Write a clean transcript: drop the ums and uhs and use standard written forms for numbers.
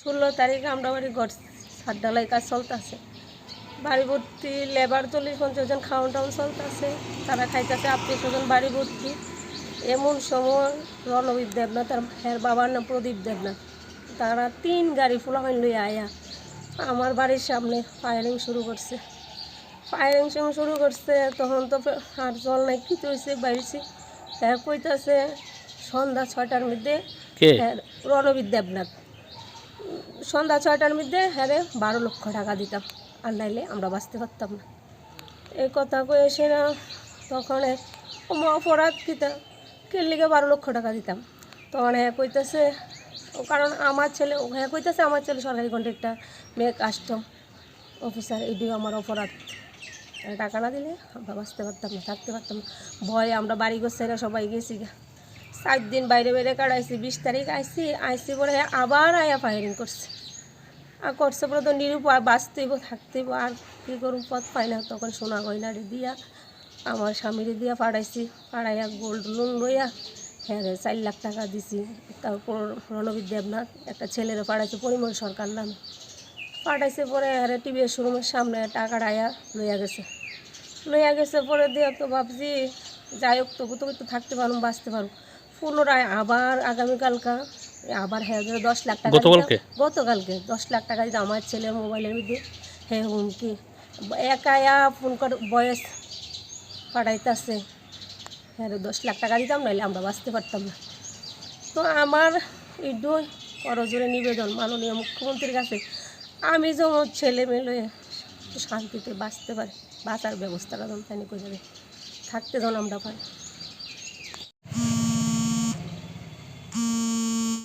16 তারিখে আমরা বাড়ি ঘর ছাদ ঢালাই কাজ চলতেছে, বাড়ি ভর্তি লেবার 40-50 জন খাওয়ান টাউন চলতেছে, তারা খাইতেছে, আত্মীয় স্বজন বাড়ি ভর্তি। এমন সময় রণবীর দেবনাথ আর এর বাবার নাম প্রদীপ দেবনাথ, তারা 3 গাড়ি ফুলাফাইন লইয়া আয়া আমার বাড়ির সামনে ফায়ারিং শুরু করছে। তখন তো আর জল নাই, কি হয়েছে বাইরেছি। হ্যাঁ কইতাছে সন্ধ্যা 6টার মধ্যে রণবীর দেবনাথ, সন্ধ্যা 6টার মধ্যে হ্যাঁ 12 লক্ষ টাকা দিতাম, আর নাইলে আমরা বাঁচতে পারতাম না। এই কথা কয়ে এসে না তখন অপরাধ কিতা লিগে 12 লক্ষ টাকা দিতাম। তখন হ্যাঁ কইতেছে, কারণ আমার ছেলে আমার ছেলে সরকারি কন্ট্রাক্টর, মেয়ে কাস্টম অফিসার, এটিও আমার অপরাধ। টাকা না দিলে আমরা বাঁচতে পারতাম না, থাকতে পারতাম না। ভয়ে আমরা বাড়ি গোছাইরা সবাই গেছি, 4 দিন বাইরে কাটাইছি। 20 তারিখ আইসি পরে আবার আয়া ফায়ারিং করছে, আর করছে পরে তো নিরুপায়, বাঁচতেইব থাকতেইব, আর কী করুন পথ পাই না। তখন সোনা গয়নারে দিয়া আমার স্বামীরে দিয়া পাঠাইছি, পাড়াইয়া গোল্ড লোন লইয়া হ্যাঁ 4 লাখ টাকা দিছি। তারপর রণবীর দেবনাথ একটা ছেলেরে পাঠাইছে পরিমল সরকার নামে, পাঠাইছে পরে হ্যাঁ টিভিএস শোরুমের সামনে টাকাটা আয়া লইয়া গেছে পরে দিয়ে তো ভাবছি যাই হোক তবু তো থাকতে পারুম, বাঁচতে পারুম। পুনরায় আবার আগামীকালকা আবার হ্যাঁ 10 লাখ টাকা গতকালকে 10 লাখ টাকা দিতে আমার ছেলের মোবাইলের মধ্যে হ্যাঁ হুমকি, একা ফোন করে বয়স পাঠাইতেছে হ্যাঁ 10 লাখ টাকা দিতাম, নাহলে আমরা বাঁচতে পারতাম না। তো আমার এটুই করজোরে নিবেদন মাননীয় মুখ্যমন্ত্রীর কাছে, আমি যেমন ছেলে মেয়ে শান্তিতে বাঁচতে পারি, বাঁচার ব্যবস্থাটা যেন তাই করে থাকতে যেন আমরা পারি।